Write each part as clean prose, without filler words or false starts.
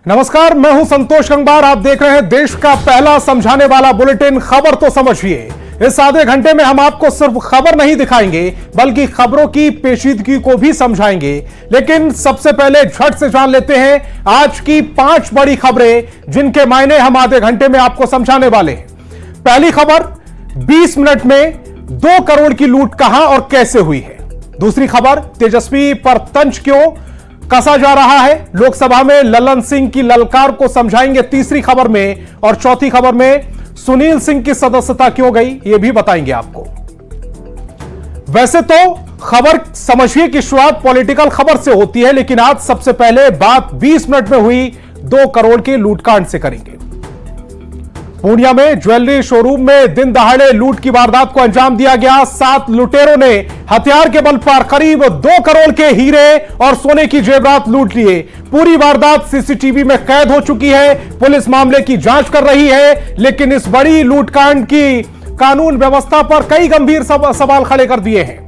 नमस्कार, मैं हूं संतोष गंगवार। आप देख रहे हैं देश का पहला समझाने वाला बुलेटिन खबर तो समझिए। इस आधे घंटे में हम आपको सिर्फ खबर नहीं दिखाएंगे बल्कि खबरों की पेचीदगी को भी समझाएंगे। लेकिन सबसे पहले झट से जान लेते हैं आज की 5 बड़ी खबरें जिनके मायने हम आधे घंटे में आपको समझाने वाले हैं। पहली खबर, 20 मिनट में 2 करोड़ की लूट कहां और कैसे हुई है। दूसरी खबर, तेजस्वी पर तंज क्यों कसा जा रहा है, लोकसभा में ललन सिंह की ललकार को समझाएंगे तीसरी खबर में। और चौथी खबर में सुनील सिंह की सदस्यता क्यों गई यह भी बताएंगे आपको। वैसे तो खबर समझिए की शुरुआत पॉलिटिकल खबर से होती है, लेकिन आज सबसे पहले बात 20 मिनट में हुई 2 करोड़ के लूटकांड से करेंगे। पूर्णिया में ज्वेलरी शोरूम में दिन दहाड़े लूट की वारदात को अंजाम दिया गया। 7 लुटेरों ने हथियार के बल पर करीब 2 करोड़ के हीरे और सोने की जेवरात लूट लिए। पूरी वारदात सीसीटीवी में कैद हो चुकी है। पुलिस मामले की जांच कर रही है, लेकिन इस बड़ी लूटकांड की कानून व्यवस्था पर कई गंभीर सवाल खड़े कर दिए हैं।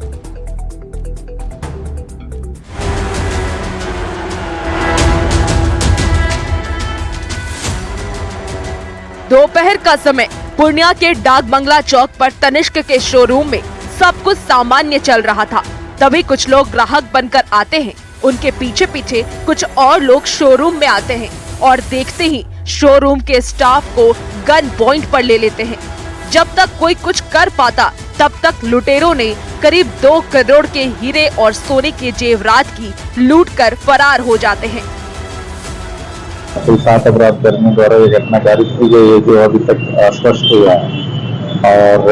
दोपहर का समय पूर्णिया के डाक बंगला चौक पर तनिष्क के शोरूम में सब कुछ सामान्य चल रहा था। तभी कुछ लोग ग्राहक बनकर आते हैं, उनके पीछे पीछे कुछ और लोग शोरूम में आते हैं और देखते ही शोरूम के स्टाफ को गन पॉइंट पर ले लेते हैं। जब तक कोई कुछ कर पाता तब तक लुटेरों ने करीब 2 करोड़ के हीरे और सोने के जेवरात की लूट कर फरार हो जाते हैं। 7 अपराध कर्मियों द्वारा ये घटना कारित की गई है जो अभी तक स्पष्ट हुआ है। और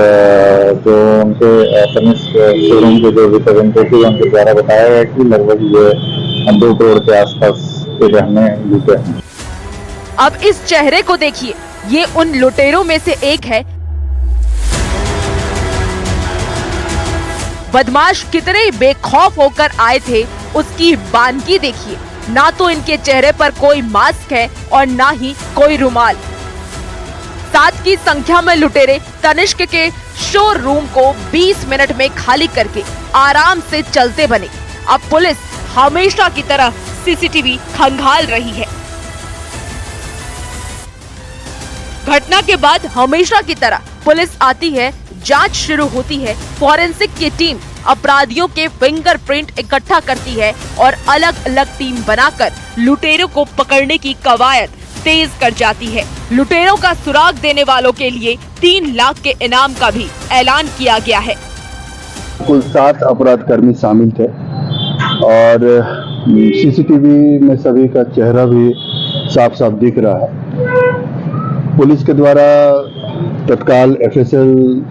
जो उनके तनिष्क शोरूम के जो रिप्रेजेंटेटिव उनके द्वारा बताया गया कि लगभग ये 2 करोड़ के आसपास के गहने लूटे हैं। अब इस चेहरे को देखिए, ये उन लुटेरों में से एक है। बदमाश कितने बेखौफ होकर आए थे उसकी बानगी देखिए। ना तो इनके चेहरे पर कोई मास्क है और ना ही कोई रुमाल। 7 की संख्या में लुटेरे तनिष्क के शोरूम को 20 मिनट में खाली करके आराम से चलते बने। अब पुलिस हमेशा की तरह सीसीटीवी खंगाल रही है। घटना के बाद हमेशा की तरह पुलिस आती है, जांच शुरू होती है। फॉरेंसिक की टीम अपराधियों के फिंगरप्रिंट इकट्ठा करती है और अलग अलग टीम बनाकर लुटेरों को पकड़ने की कवायद तेज कर जाती है। लुटेरों का सुराग देने वालों के लिए 3 लाख के इनाम का भी ऐलान किया गया है। कुल 7 अपराध कर्मी शामिल थे और सीसीटीवी में सभी का चेहरा भी साफ साफ दिख रहा है। पुलिस के द्वारा तत्काल एफएसएल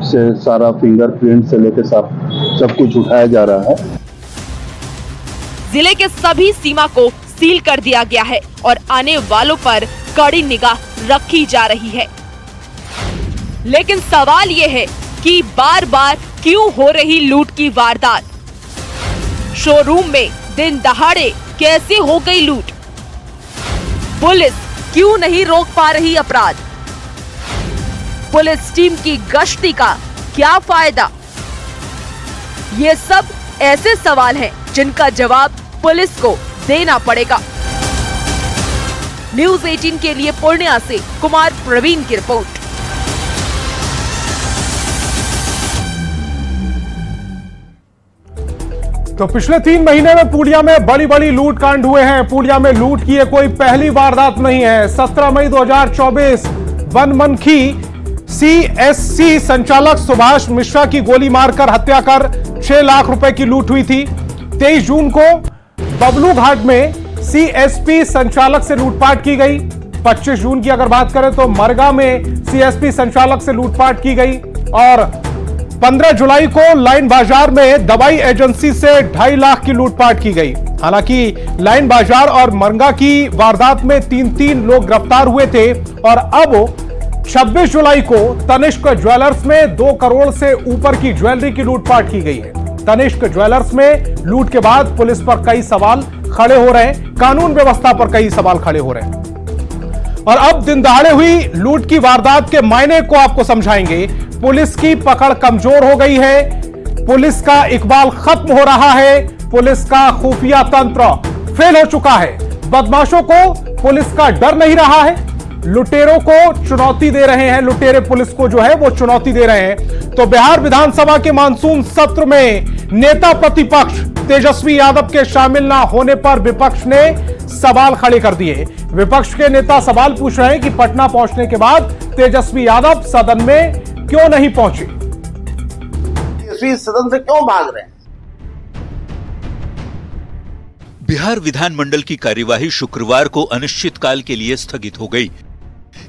से सारा फिंगरप्रिंट से लेकर सब कुछ उठाया जा रहा है। जिले के सभी सीमा को सील कर दिया गया है और आने वालों पर कड़ी निगाह रखी जा रही है। लेकिन सवाल ये है कि बार बार क्यों हो रही लूट की वारदात? शोरूम में दिन दहाड़े कैसे हो गई लूट? पुलिस क्यों नहीं रोक पा रही अपराध? पुलिस टीम की गश्ती का क्या फायदा? ये सब ऐसे सवाल हैं जिनका जवाब पुलिस को देना पड़ेगा। न्यूज़ 18 के लिए पूर्णिया से कुमार प्रवीण की रिपोर्ट। तो पिछले 3 महीने में पूर्णिया में बड़ी बड़ी लूट कांड हुए हैं। पूर्णिया में लूट की ये कोई पहली वारदात नहीं है। 17 मई 2024 बनमनखी सीएससी संचालक सुभाष मिश्रा की गोली मारकर हत्या कर 6 लाख रुपए की लूट हुई थी। 23 जून को बबलू घाट में सीएसपी संचालक से लूटपाट की गई। 25 जून की अगर बात करें तो मरगा में सीएसपी संचालक से लूटपाट की गई। और 15 जुलाई को लाइन बाजार में दवाई एजेंसी से 2.5 लाख की लूटपाट की गई। हालांकि लाइन बाजार और मरगा की वारदात में 3 लोग गिरफ्तार हुए थे। और अब 26 जुलाई को तनिष्क ज्वेलर्स में 2 करोड़ से ऊपर की ज्वेलरी की लूटपाट की गई है। तनिष्क ज्वेलर्स में लूट के बाद पुलिस पर कई सवाल खड़े हो रहे हैं, कानून व्यवस्था पर कई सवाल खड़े हो रहे हैं। और अब दिन दहाड़े हुई लूट की वारदात के मायने को आपको समझाएंगे। पुलिस की पकड़ कमजोर हो गई है, पुलिस का इकबाल खत्म हो रहा है, पुलिस का खुफिया तंत्र फेल हो चुका है। बदमाशों को पुलिस का डर नहीं रहा है, लुटेरों को चुनौती दे रहे हैं, लुटेरे पुलिस को जो है वो चुनौती दे रहे हैं। तो बिहार विधानसभा के मानसून सत्र में नेता प्रतिपक्ष तेजस्वी यादव के शामिल ना होने पर विपक्ष ने सवाल खड़े कर दिए। विपक्ष के नेता सवाल पूछ रहे हैं कि पटना पहुंचने के बाद तेजस्वी यादव सदन में क्यों नहीं पहुंचे, तेजस्वी सदन से क्यों भाग रहे हैं। बिहार विधानमंडल की कार्यवाही शुक्रवार को अनिश्चितकाल के लिए स्थगित हो गई,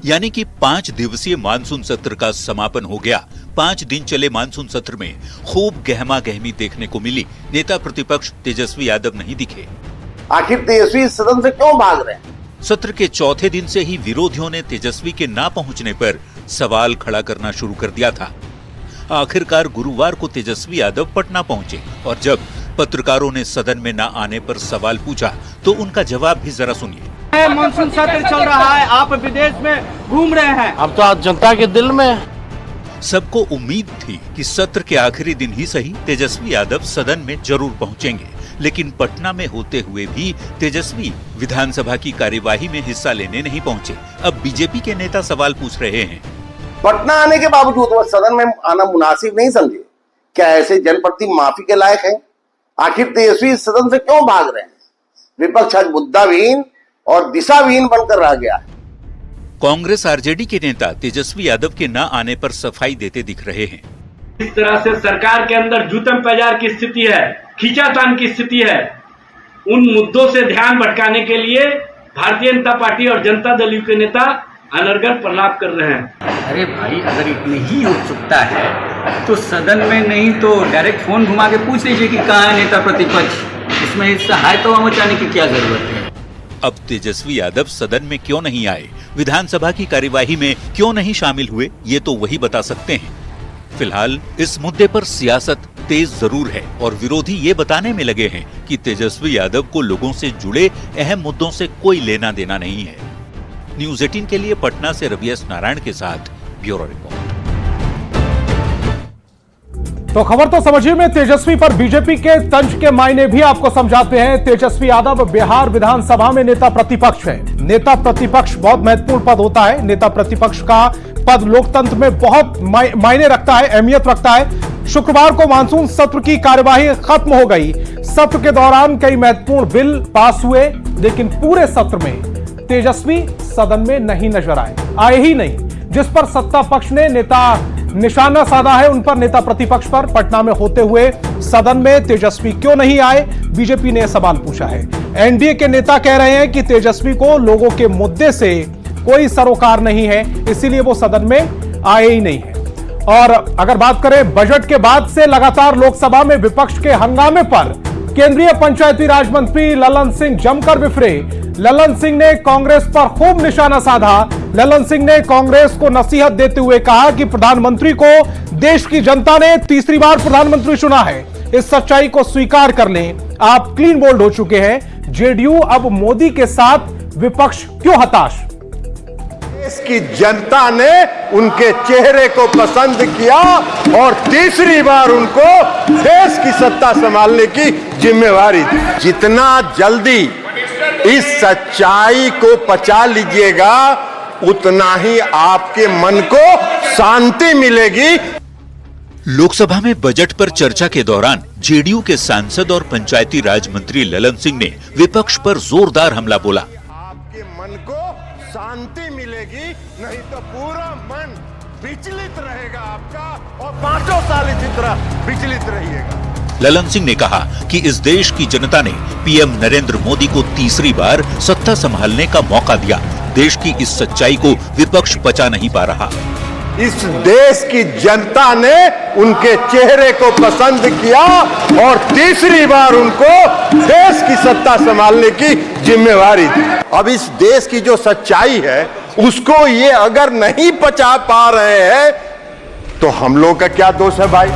यानी कि 5 दिवसीय मानसून सत्र का समापन हो गया। 5 दिन चले मानसून सत्र में खूब गहमा गहमी देखने को मिली। नेता प्रतिपक्ष तेजस्वी यादव नहीं दिखे। आखिर तेजस्वी सदन से क्यों भाग रहे हैं। सत्र के चौथे दिन से ही विरोधियों ने तेजस्वी के ना पहुंचने पर सवाल खड़ा करना शुरू कर दिया था। आखिरकार गुरुवार को तेजस्वी यादव पटना पहुंचे और जब पत्रकारों ने सदन में ना आने पर सवाल पूछा तो उनका जवाब भी जरा सुनिए। मानसून सत्र चल रहा है, आप विदेश में घूम रहे हैं। अब तो आज जनता के दिल में। सबको उम्मीद थी कि सत्र के आखिरी दिन ही सही तेजस्वी यादव सदन में जरूर पहुंचेंगे, लेकिन पटना में होते हुए भी तेजस्वी विधानसभा की कार्यवाही में हिस्सा लेने नहीं पहुंचे। अब बीजेपी के नेता सवाल पूछ रहे हैं, पटना आने के बावजूद वह सदन में आना मुनासिब नहीं समझे। क्या ऐसे जनप्रति माफी के लायक है। आखिर तेजस्वी सदन से क्यों भाग रहे हैं। विपक्ष आज मुद्दाविहीन और दिशाविहीन बनकर रह गया है। कांग्रेस आरजेडी के नेता तेजस्वी यादव के न आने पर सफाई देते दिख रहे हैं। इस तरह से सरकार के अंदर जूतम पैजार की स्थिति है, खींचातान की स्थिति है। उन मुद्दों से ध्यान भटकाने के लिए भारतीय जनता पार्टी और जनता दल के नेता अनर्गल प्रलाप कर रहे हैं। अरे भाई, अगर इतनी ही उत्सुकता है तो सदन में नहीं तो डायरेक्ट फोन घुमा के पूछ लीजिए कि कहाँ है नेता प्रतिपक्ष। इसमें सहायता मचाने की क्या जरूरत है। अब तेजस्वी यादव सदन में क्यों नहीं आए, विधानसभा की कार्यवाही में क्यों नहीं शामिल हुए, ये तो वही बता सकते हैं। फिलहाल इस मुद्दे पर सियासत तेज जरूर है और विरोधी ये बताने में लगे हैं कि तेजस्वी यादव को लोगों से जुड़े अहम मुद्दों से कोई लेना देना नहीं है। न्यूज़ 18 के लिए पटना से रवि एस नारायण के साथ ब्यूरो रिपोर्ट। तो खबर तो समझिए में तेजस्वी पर बीजेपी के तंज के मायने भी आपको समझाते हैं। तेजस्वी यादव बिहार विधानसभा में नेता प्रतिपक्ष है। नेता प्रतिपक्ष बहुत महत्वपूर्ण पद होता है। नेता प्रतिपक्ष का पद लोकतंत्र में बहुत मायने रखता है, अहमियत रखता है। शुक्रवार को मानसून सत्र की कार्यवाही खत्म हो गई। सत्र के दौरान कई महत्वपूर्ण बिल पास हुए, लेकिन पूरे सत्र में तेजस्वी सदन में नहीं नजर आए ही नहीं। जिस पर सत्ता पक्ष ने निशाना साधा है, उन पर नेता प्रतिपक्ष पर। पटना में होते हुए सदन में तेजस्वी क्यों नहीं आए, बीजेपी ने सवाल पूछा है। एनडीए के नेता कह रहे हैं कि तेजस्वी को लोगों के मुद्दे से कोई सरोकार नहीं है, इसीलिए वो सदन में आए ही नहीं है। और अगर बात करें बजट के बाद से लगातार लोकसभा में विपक्ष के हंगामे पर केंद्रीय पंचायती राज मंत्री ललन सिंह जमकर बिफरे। ललन सिंह ने कांग्रेस पर खूब निशाना साधा। ललन सिंह ने कांग्रेस को नसीहत देते हुए कहा कि प्रधानमंत्री को देश की जनता ने तीसरी बार प्रधानमंत्री चुना है, इस सच्चाई को स्वीकार कर लें। आप क्लीन बोल्ड हो चुके हैं। जेडीयू अब मोदी के साथ, विपक्ष क्यों हताश। देश की जनता ने उनके चेहरे को पसंद किया और तीसरी बार उनको देश की सत्ता संभालने की जिम्मेवारी दी। जितना जल्दी इस सच्चाई को पचा लीजिएगा, उतना ही आपके मन को शांति मिलेगी। लोकसभा में बजट पर चर्चा के दौरान जेडीयू के सांसद और पंचायती राज मंत्री ललन सिंह ने विपक्ष पर जोरदार हमला बोला। आपके मन को शांति मिलेगी, नहीं तो पूरा मन विचलित रहेगा आपका, और 5 साल इसी तरह विचलित रहिएगा। ललन सिंह ने कहा कि इस देश की जनता ने पीएम नरेंद्र मोदी को तीसरी बार सत्ता संभालने का मौका दिया। देश की इस सच्चाई को विपक्ष पचा नहीं पा रहा। इस देश की जनता ने उनके चेहरे को पसंद किया और तीसरी बार उनको देश की सत्ता संभालने की जिम्मेवारी दी। अब इस देश की जो सच्चाई है उसको ये अगर नहीं पचा पा रहे हैं तो हम लोग का क्या दोष है भाई।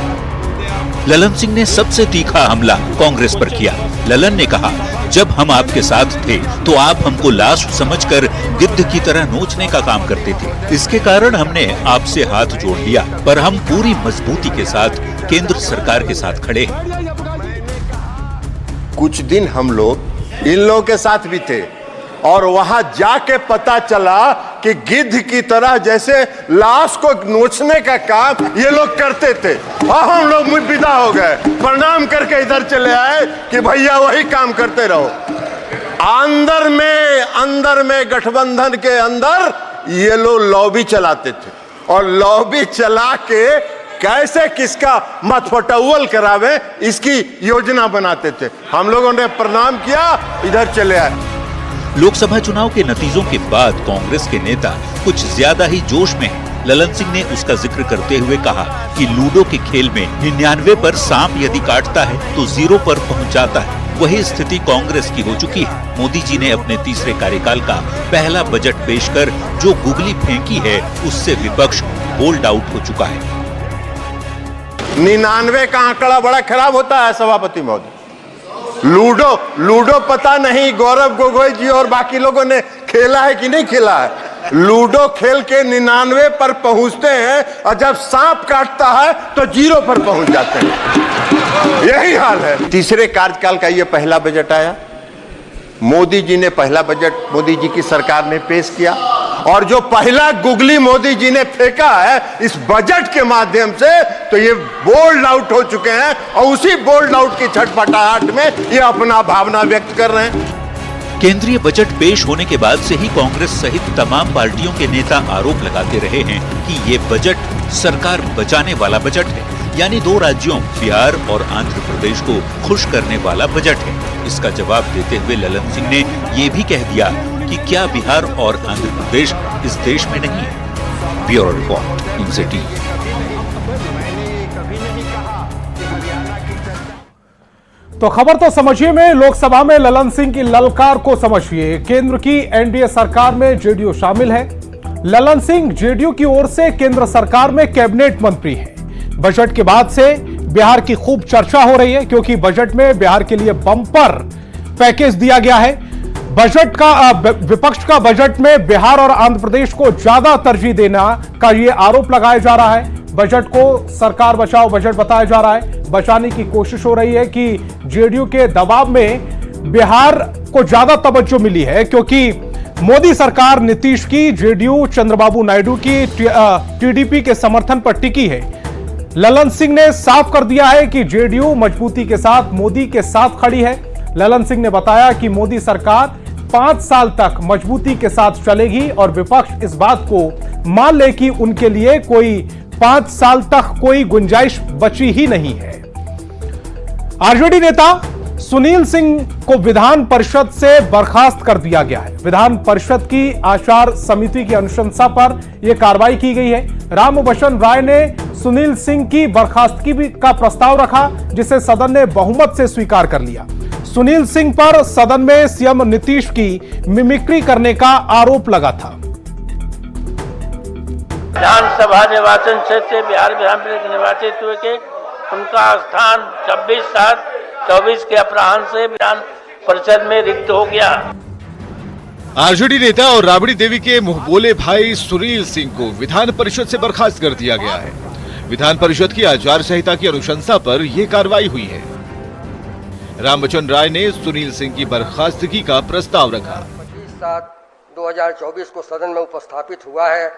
ललन सिंह ने सबसे तीखा हमला कांग्रेस पर किया। ललन ने कहा, जब हम आपके साथ थे तो आप हमको लाश समझकर गिद्ध की तरह नोचने का काम करते थे। इसके कारण हमने आपसे हाथ जोड़ लिया, पर हम पूरी मजबूती के साथ केंद्र सरकार के साथ खड़े हैं। कुछ दिन हम लोग इन लोगों के साथ भी थे, और वहां जाके पता चला कि गिद्ध की तरह जैसे लाश को नोचने का काम ये लोग करते थे। और हम लोग विदा हो गए, प्रणाम करके इधर चले आए कि भैया वही काम करते रहो। अंदर में गठबंधन के अंदर ये लोग लॉबी चलाते थे और लॉबी चला के कैसे किसका मतफटौल करावे इसकी योजना बनाते थे। हम लोगों ने प्रणाम किया, इधर चले आए। लोकसभा चुनाव के नतीजों के बाद कांग्रेस के नेता कुछ ज्यादा ही जोश में हैं। ललन सिंह ने उसका जिक्र करते हुए कहा कि लूडो के खेल में 99 पर सांप यदि काटता है तो 0 पर पहुंच जाता है। वही स्थिति कांग्रेस की हो चुकी है। मोदी जी ने अपने तीसरे कार्यकाल का पहला बजट पेश कर जो गुगली फेंकी है उससे विपक्ष बोल्ड आउट हो चुका है। 99 का आंकड़ा बड़ा खराब होता है सभापति महोदय। लूडो पता नहीं गौरव गोगोई जी और बाकी लोगों ने खेला है कि नहीं खेला है। लूडो खेल के 99 पर पहुंचते हैं और जब सांप काटता है तो 0 पर पहुंच जाते हैं। यही हाल है। तीसरे कार्यकाल का ये पहला बजट आया। मोदी जी ने पहला बजट मोदी जी की सरकार ने पेश किया और जो पहला गुगली मोदी जी ने फेंका है इस बजट के माध्यम से, तो ये बोल्ड आउट हो चुके हैं और उसी बोल्ड आउट की छटपटाहट में ये अपना भावना व्यक्त कर रहे हैं। केंद्रीय बजट पेश होने के बाद से ही कांग्रेस सहित तमाम पार्टियों के नेता आरोप लगाते रहे हैं कि ये बजट सरकार बचाने वाला बजट है, यानी 2 राज्यों बिहार और आंध्र प्रदेश को खुश करने वाला बजट है। इसका जवाब देते हुए ललन सिंह ने ये भी कह दिया कि क्या बिहार और आंध्र प्रदेश इस देश में नहीं है। ब्यूरो रिपोर्ट, इनसे टीवी। तो खबर तो समझिए में लोकसभा में ललन सिंह की ललकार को समझिए। केंद्र की एनडीए सरकार में जेडीयू शामिल है। ललन सिंह जेडीयू की ओर से केंद्र सरकार में कैबिनेट मंत्री हैं। बजट के बाद से बिहार की खूब चर्चा हो रही है क्योंकि बजट में बिहार के लिए बम्पर पैकेज दिया गया है। बजट का विपक्ष का बजट में बिहार और आंध्र प्रदेश को ज्यादा तरजीह देना का यह आरोप लगाया जा रहा है। बजट को सरकार बचाओ बजट बताया जा रहा है। बचाने की कोशिश हो रही है कि जेडीयू के दबाव में बिहार को ज्यादा तवज्जो मिली है क्योंकि मोदी सरकार नीतीश की, जेडीयू चंद्रबाबू नायडू की, टीडीपी के समर्थन पर टिकी है। ललन सिंह ने साफ कर दिया है कि जेडीयू मजबूती के साथ मोदी के साथ खड़ी है। ललन सिंह ने बताया कि मोदी सरकार 5 साल तक मजबूती के साथ चलेगी और विपक्ष इस बात को मान ले कि उनके लिए कोई 5 साल तक कोई गुंजाइश बची ही नहीं है। आरजेडी नेता सुनील सिंह को विधान परिषद से बर्खास्त कर दिया गया है। विधान परिषद की आचार समिति की अनुशंसा पर यह कार्रवाई की गई है। रामवचन राय ने सुनील सिंह की बर्खास्तगी का प्रस्ताव रखा जिसे सदन ने बहुमत से स्वीकार कर लिया। सुनील सिंह पर सदन में सीएम नीतीश की मिमिक्री करने का आरोप लगा था। विधानसभा निर्वाचन क्षेत्र से बिहार विधान परिषद निर्वाचित हुए के उनका स्थान 26/7/24 के अपराह्न से विधान परिषद में रिक्त हो गया। आरजेडी नेता और राबड़ी देवी के मुंहबोले भाई सुनील सिंह को विधान परिषद से बर्खास्त कर दिया गया है। विधान परिषद की आचार संहिता की अनुशंसा पर यह कार्रवाई हुई है। रामवचन राय ने सुनील सिंह की बर्खास्तगी का प्रस्ताव रखा। 25/7/2024 को सदन में उपस्थापित हुआ है,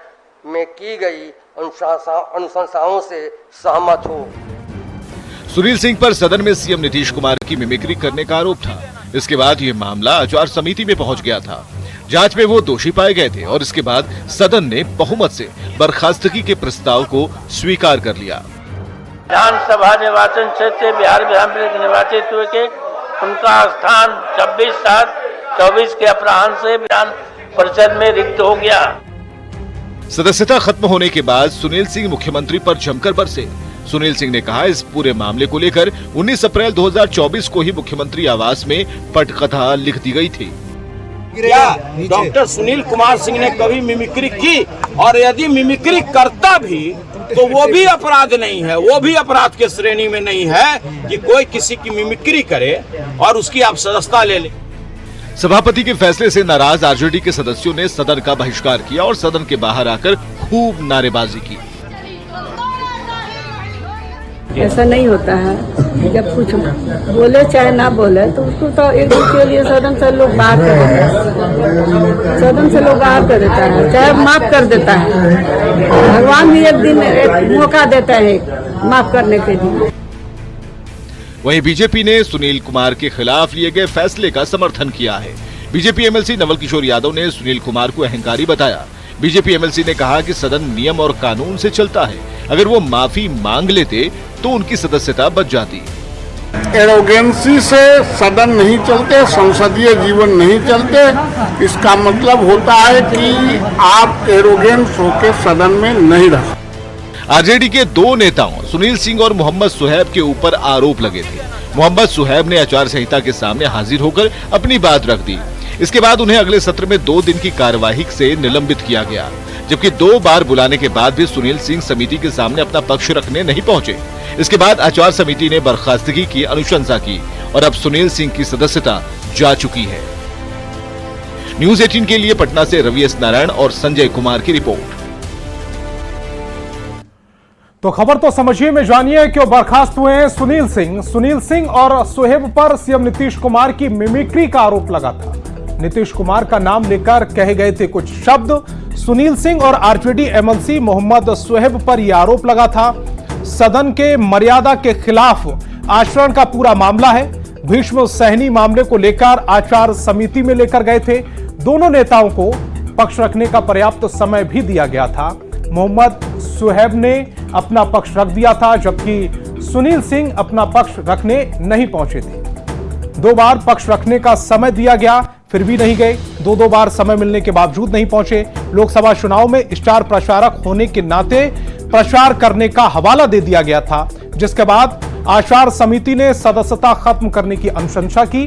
में की गई अनुशंसाओं से सहमत हो। सुनील सिंह पर सदन में सीएम नीतीश कुमार की मिमिक्री करने का आरोप था। इसके बाद यह मामला आचार समिति में पहुंच गया था। जांच में वो दोषी पाए गए थे और इसके बाद सदन ने बहुमत से बर्खास्तगी के प्रस्ताव को स्वीकार कर लिया। विधानसभा निर्वाचन क्षेत्र से बिहार विधान परिषद निर्वाचित हुए के उनका स्थान 26/7/24 के अपराह्न से विधान परिषद में रिक्त हो गया। सदस्यता खत्म होने के बाद सुनील सिंह मुख्यमंत्री पर जमकर बरसे। सुनील सिंह ने कहा इस पूरे मामले को लेकर 19 अप्रैल 2024 को ही मुख्यमंत्री आवास में पटकथा लिख दी गई थी। क्या डॉक्टर सुनील कुमार सिंह ने कभी मिमिक्री की? और यदि मिमिक्री करता भी तो वो भी अपराध नहीं है, वो भी अपराध के श्रेणी में नहीं है कि कोई किसी की मिमिक्री करे और उसकी आप सदस्यता ले ले। सभापति के फैसले से नाराज आरजेडी के सदस्यों ने सदन का बहिष्कार किया और सदन के बाहर आकर खूब नारेबाजी की। ऐसा नहीं होता है। जब कुछ बोले चाहे ना बोले तो उसको तो एक दिन के लिए सदन से लोग बाहर कर देता है, सदन से लोग बाहर कर देता है, चाहे माफ कर देता है। भगवान भी एक दिन एक मौका देता है माफ करने के लिए। वहीं बीजेपी ने सुनील कुमार के खिलाफ लिए गए फैसले का समर्थन किया है। बीजेपी एमएलसी नवल किशोर यादव ने सुनील कुमार को अहंकारी बताया। बीजेपी एमएलसी ने कहा कि सदन नियम और कानून से चलता है, अगर वो माफी मांग लेते तो उनकी सदस्यता बच जाती। एरोगेंसी से सदन नहीं चलते, संसदीय जीवन नहीं चलते। इसका मतलब होता है कि आप एरोगेंस होकर सदन में नहीं रह। आरजेडी के दो नेताओं सुनील सिंह और मोहम्मद सुहैब के ऊपर आरोप लगे थे। मोहम्मद सुहैब ने आचार संहिता के सामने हाजिर होकर अपनी बात रख दी। इसके बाद उन्हें अगले सत्र में 2 दिन की कार्यवाही से निलंबित किया गया, जबकि 2 बार बुलाने के बाद भी सुनील सिंह समिति के सामने अपना पक्ष रखने नहीं पहुंचे। इसके बाद आचार समिति ने बर्खास्तगी की अनुशंसा की और अब सुनील सिंह की सदस्यता जा चुकी है। न्यूज 18 के लिए पटना से रवि एस नारायण और संजय कुमार की रिपोर्ट। तो खबर तो समझिए में जानिए क्यों बर्खास्त हुए हैं सुनील सिंह और सुहेब पर सीएम नीतीश कुमार की मिमिक्री का आरोप लगा था। नीतीश कुमार का नाम लेकर कहे गए थे कुछ शब्द। सुनील सिंह और आरजेडी एमएलसी मोहम्मद सुहेब पर यह आरोप लगा था। सदन के मर्यादा के खिलाफ आचरण का पूरा मामला है। भीष्म सहनी मामले को लेकर आचार समिति में लेकर गए थे। दोनों नेताओं को पक्ष रखने का पर्याप्त समय भी दिया गया था। मोहम्मद सुहेब ने अपना पक्ष रख दिया था, जबकि सुनील सिंह अपना पक्ष रखने नहीं पहुंचे थे। 2 बार पक्ष रखने का समय दिया गया, फिर भी नहीं गए। 2 बार समय मिलने के बावजूद नहीं पहुंचे। लोकसभा चुनाव में स्टार प्रचारक होने के नाते प्रचार करने का हवाला दे दिया गया था, जिसके बाद आचार समिति ने सदस्यता खत्म करने की अनुशंसा की।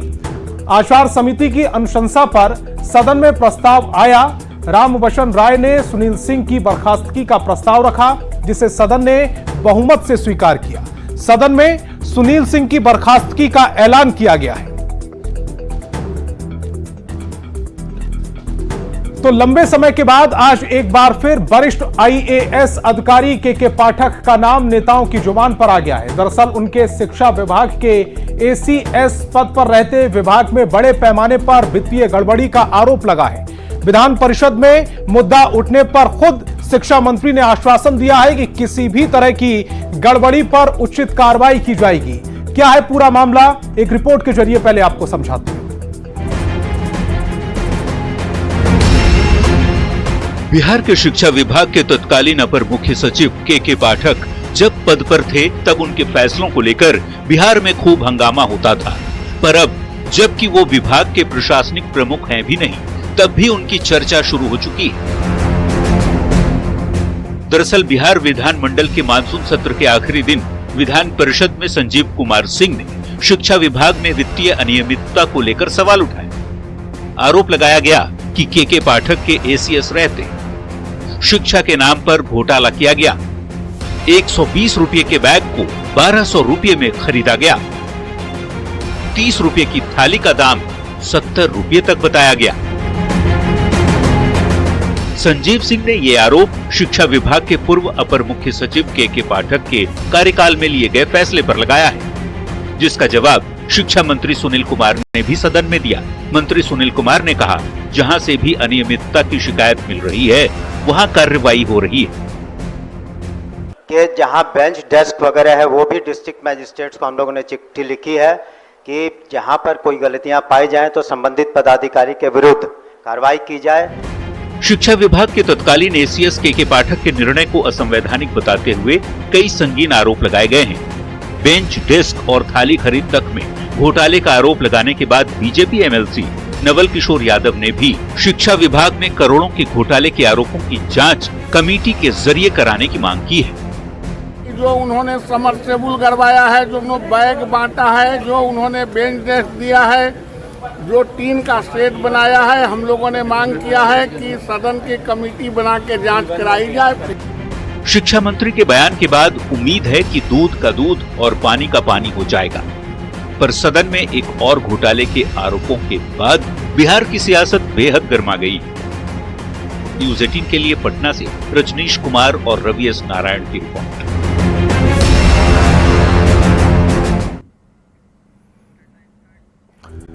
आचार समिति की अनुशंसा पर सदन में प्रस्ताव आया। रामवचन राय ने सुनील सिंह की बर्खास्तगी का प्रस्ताव रखा, जिसे सदन ने बहुमत से स्वीकार किया। सदन में सुनील सिंह की बर्खास्तगी का ऐलान किया गया है। तो लंबे समय के बाद आज एक बार फिर वरिष्ठ आईएएस अधिकारी के पाठक का नाम नेताओं की जुबान पर आ गया है। दरअसल उनके शिक्षा विभाग के एसीएस पद पर रहते विभाग में बड़े पैमाने पर वित्तीय गड़बड़ी का आरोप लगा है। विधान परिषद में मुद्दा उठने पर खुद शिक्षा मंत्री ने आश्वासन दिया है कि किसी भी तरह की गड़बड़ी पर उचित कार्रवाई की जाएगी। क्या है पूरा मामला, एक रिपोर्ट के जरिए पहले आपको समझाते हैं। बिहार के शिक्षा विभाग के तत्कालीन अपर मुख्य सचिव के पाठक जब पद पर थे तब उनके फैसलों को लेकर बिहार में खूब हंगामा होता था, पर अब जबकि वो विभाग के प्रशासनिक प्रमुख हैं भी नहीं, तब भी उनकी चर्चा शुरू हो चुकी है। दरअसल बिहार विधानमंडल के मानसून सत्र के आखिरी दिन विधान परिषद में संजीव कुमार सिंह ने शिक्षा विभाग में वित्तीय अनियमितता को लेकर सवाल उठाया। आरोप लगाया गया कि के पाठक के एसीएस रहते शिक्षा के नाम पर घोटाला किया गया। 120 रुपये के बैग को 1200 रुपये में खरीदा गया। 30 रुपये की थाली का दाम 70 रुपये तक बताया गया। संजीव सिंह ने ये आरोप शिक्षा विभाग के पूर्व अपर मुख्य सचिव के पाठक के कार्यकाल में लिए गए फैसले पर लगाया है, जिसका जवाब शिक्षा मंत्री सुनील कुमार ने भी सदन में दिया। मंत्री सुनील कुमार ने कहा, जहां से भी अनियमितता की शिकायत मिल रही है वहां कार्रवाई हो रही है। कि जहां बेंच डेस्क वगैरह है वो भी डिस्ट्रिक्ट मजिस्ट्रेट्स को हम लोगों ने चिट्ठी लिखी है कि जहां पर कोई गलतियां पाई जाएं तो संबंधित पदाधिकारी के विरुद्ध कार्रवाई की जाए। शिक्षा विभाग के तत्कालीन एसीएस के पाठक के निर्णय को असंवैधानिक बताते हुए कई संगीन आरोप लगाए गए हैं। बेंच, डेस्क और थाली खरीद तक में घोटाले का आरोप लगाने के बाद बीजेपी एमएलसी नवल किशोर यादव ने भी शिक्षा विभाग में करोड़ों के घोटाले के आरोपों की जांच कमेटी के जरिए कराने की मांग की है। जो उन्होंने समरसेबुल करवाया है, जो उन्होंने बैग बांटा है, जो उन्होंने बेंच डेस्क दिया है, जो टीन का सेट बनाया है, हम लोगों ने मांग किया है कि सदन की कमेटी बना के जांच कराई जाए। शिक्षा मंत्री के बयान के बाद उम्मीद है कि दूध का दूध और पानी का पानी हो जाएगा, पर सदन में एक और घोटाले के आरोपों के बाद बिहार की सियासत बेहद गर्मा गई। न्यूज 18 के लिए पटना से रजनीश कुमार और रवि एस नारायण की रिपोर्ट। हैं।